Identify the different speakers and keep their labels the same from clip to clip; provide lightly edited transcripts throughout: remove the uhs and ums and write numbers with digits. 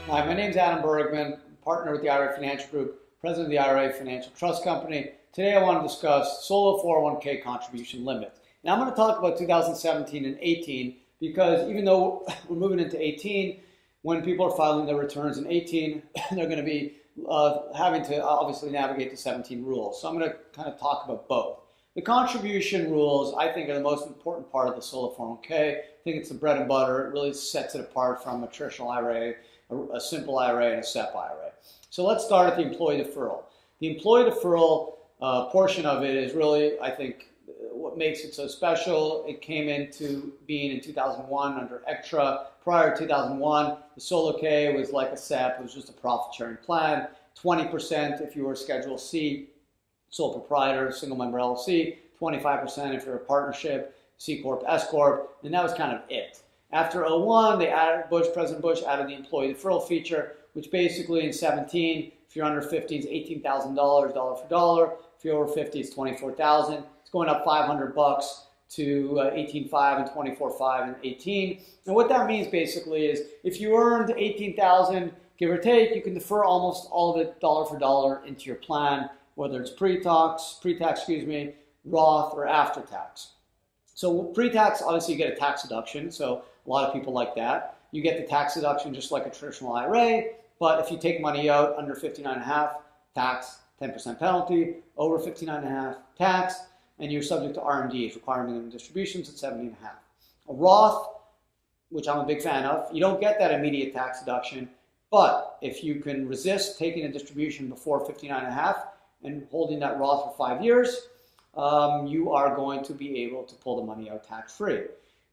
Speaker 1: Hi, my name is Adam Bergman, partner with the IRA Financial Group, president of the IRA Financial Trust Company. Today I want to discuss solo 401k contribution limits. Now I'm going to talk about 2017 and 18 because even though we're moving into 18, when people are filing their returns in 18, they're going to be having to obviously navigate the 17 rules. So I'm going to kind of talk about both. The contribution rules, I think, are the most important part of the solo 401k. I think it's the bread and butter. It really sets it apart from a traditional IRA, a simple IRA, and a SEP IRA. So let's start at the employee deferral. The employee deferral portion of it is really, I think, what makes it so special. It came into being in 2001 under ECTRA. Prior to 2001, the solo K was like a SEP. It was just a profit-sharing plan. 20% if you were Schedule C, sole proprietor, single member LLC, 25% if you're a partnership, C Corp, S Corp, and that was kind of it. After 01, they added, President Bush added the employee deferral feature, which basically in 17, if you're under 50, is $18,000, dollar for dollar. If you're over 50, it's $24,000. It's going up $500 to $18,500 and $24,500 and $18,000. And what that means basically is if you earned $18,000, give or take, you can defer almost all of it dollar for dollar into your plan, whether it's pre-tax, Roth, or after tax. So pre-tax, obviously you get a tax deduction, so a lot of people like that. You get the tax deduction just like a traditional IRA, but if you take money out under 59.5, tax, 10% penalty, over 59.5, tax, and you're subject to RMDs, required minimum distributions, at 70.5. A Roth, which I'm a big fan of, you don't get that immediate tax deduction, but if you can resist taking a distribution before 59.5 and holding that Roth for 5 years, you are going to be able to pull the money out tax-free.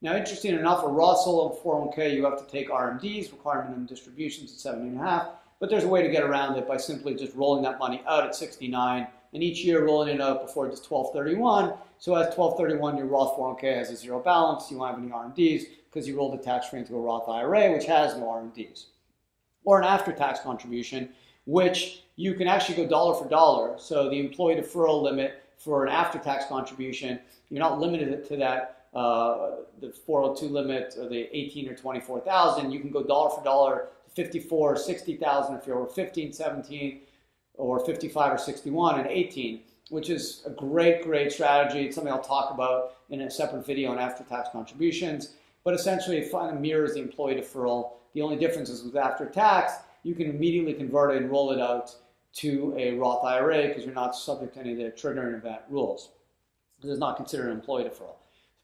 Speaker 1: Now, interesting enough, a Roth solo 401k, you have to take RMDs, requirement minimum distributions at 70.5, but there's a way to get around it by simply just rolling that money out at 69, and each year rolling it out before it's 12/31. So at 12/31, your Roth 401k has a zero balance. You won't have any RMDs because you rolled the tax-free into a Roth IRA, which has no RMDs. Or an after-tax contribution, which you can actually go dollar for dollar. So the employee deferral limit for an after-tax contribution, you're not limited to that, the 402 limit, or the 18 or 24,000. You can go dollar for dollar to 54 or 60,000 if you're over 15, 17, or 55 or 61 and 18, which is a great strategy. It's something I'll talk about in a separate video on after-tax contributions. But essentially, it kind of mirrors the employee deferral. The only difference is with after tax, you can immediately convert it and roll it out to a Roth IRA because you're not subject to any of the triggering event rules. This is not considered an employee deferral.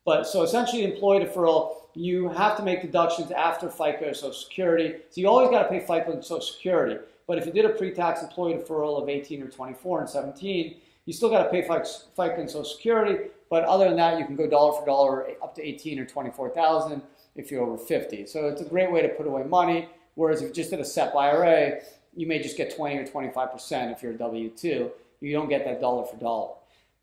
Speaker 1: But so essentially, employee deferral, you have to make deductions after FICA or Social Security. So you always got to pay FICA and Social Security. But if you did a pre-tax employee deferral of 18 or 24 and 17, you still got to pay FICA and Social Security. But other than that, you can go dollar for dollar up to 18 or 24,000 if you're over 50. So it's a great way to put away money. Whereas if you just did a SEP IRA, you may just get 20 or 25% if you're a W-2. You don't get that dollar for dollar.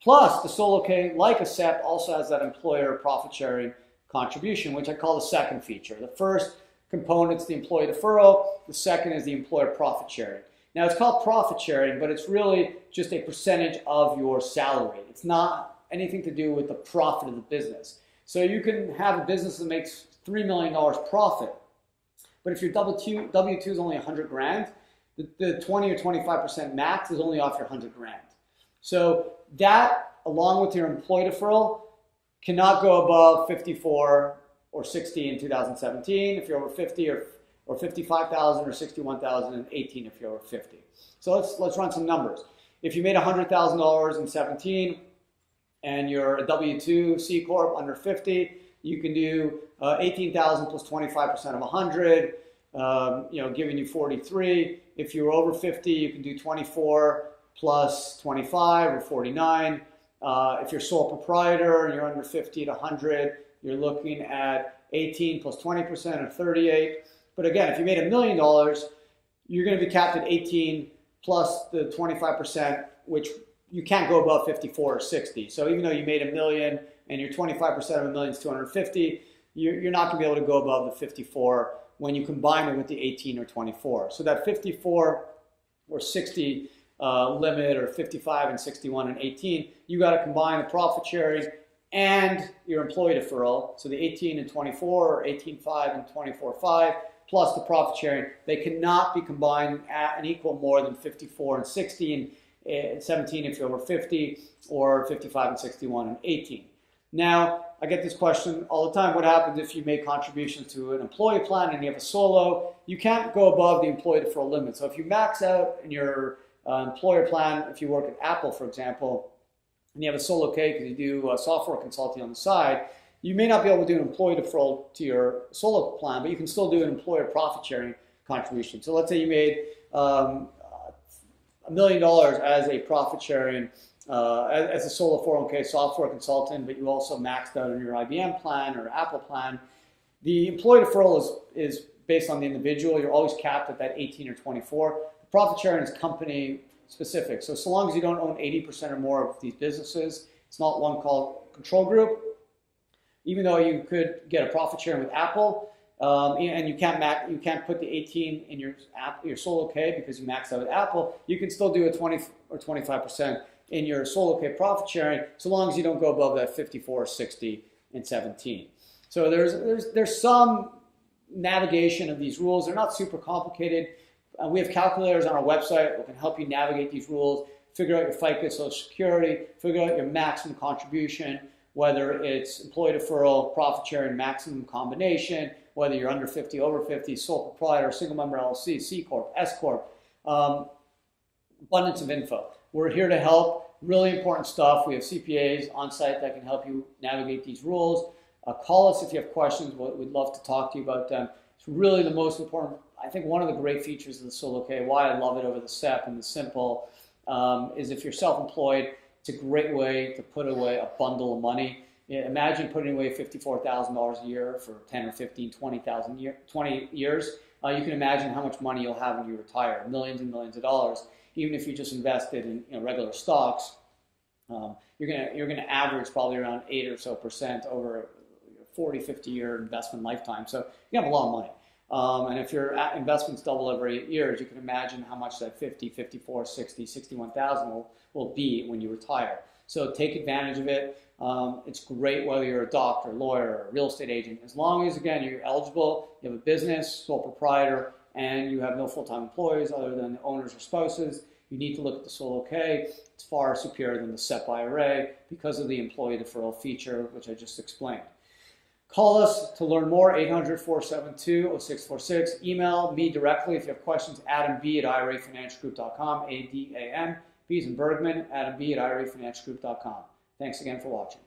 Speaker 1: Plus, the solo K, like a SEP, also has that employer profit sharing contribution, which I call the second feature. The first component is the employee deferral. The second is the employer profit sharing. Now, it's called profit sharing, but it's really just a percentage of your salary. It's not anything to do with the profit of the business. So you can have a business that makes $3 million profit, but if your W-2 is only 100 grand, the 20 or 25% max is only off your 100 grand. So that, along with your employee deferral, cannot go above 54 or 60 in 2017 if you're over 50, or 55,000 or 61,000 and 18 if you're over 50. So let's run some numbers. If you made $100,000 in 17 and you're a W-2 C Corp under 50, you can do 18,000 plus 25% of 100, giving you 43. If you're over 50, you can do 24 plus 25 or 49. If you're sole proprietor and you're under 50 at 100, you're looking at 18 plus 20% or 38. But again, if you made $1 million, you're going to be capped at 18 plus the 25%, which you can't go above 54 or 60. So even though you made $1 million and your 25% of $1 million is 250, you're not going to be able to go above the 54 when you combine it with the 18 or 24. So that 54 or 60 limit, or 55 and 61 and 18, you got to combine the profit sharing and your employee deferral. So the 18 and 24, or 18.5 and 24.5, plus the profit sharing. They cannot be combined and equal more than 54 and 60 and 17 if you're over 50, or 55 and 61 and 18. Now, I get this question all the time. What happens if you make contributions to an employee plan and you have a solo? You can't go above the employee deferral limit. So if you max out in your employer plan, if you work at Apple, for example, and you have a solo K because you do software consulting on the side, you may not be able to do an employee deferral to your solo plan, but you can still do an employer profit sharing contribution. So let's say you made $1 million as a profit sharing as a solo 401k software consultant, but you also maxed out on your IBM plan or Apple plan. The employee deferral is based on the individual. You're always capped at that 18 or 24. The profit sharing is company specific. So long as you don't own 80% or more of these businesses, it's not one called control group. Even though you could get a profit sharing with Apple, and you can't put the 18 in your solo K because you maxed out with Apple, you can still do a 20 or 25% in your solo K profit sharing, so long as you don't go above that 54, 60, and 17. So there's some navigation of these rules. They're not super complicated. We have calculators on our website that can help you navigate these rules, figure out your FICA, Social Security, figure out your maximum contribution, whether it's employee deferral, profit sharing, maximum combination, whether you're under 50, over 50, sole proprietor, single member LLC, C Corp, S Corp, abundance of info. We're here to help. Really important stuff. We have CPAs on site that can help you navigate these rules. Call us if you have questions. We'd love to talk to you about them. It's really the most important. I think one of the great features of the Solo K, why I love it over the SEP and the Simple, is if you're self-employed, it's a great way to put away a bundle of money. Imagine putting away $54,000 a year for 10 or 15, 20 years. You can imagine how much money you'll have when you retire, millions and millions of dollars. Even if you just invested in regular stocks, you're gonna average probably around 8% or so over a 40, 50-year investment lifetime. So you have a lot of money. And if your investments double every 8 years, you can imagine how much that 50, 54, 60, 61,000 will be when you retire. So take advantage of it. It's great whether you're a doctor, lawyer, or real estate agent. As long as, again, you're eligible, you have a business, sole proprietor, and you have no full-time employees other than the owners or spouses, you need to look at the Solo K. It's far superior than the SEP IRA because of the employee deferral feature, which I just explained. Call us to learn more, 800-472-0646. Email me directly if you have questions, AdamB@IRAFinancialGroup.com, A-D-A-M, B as in Bergman, AdamB@IRAFinancialGroup.com. Thanks again for watching.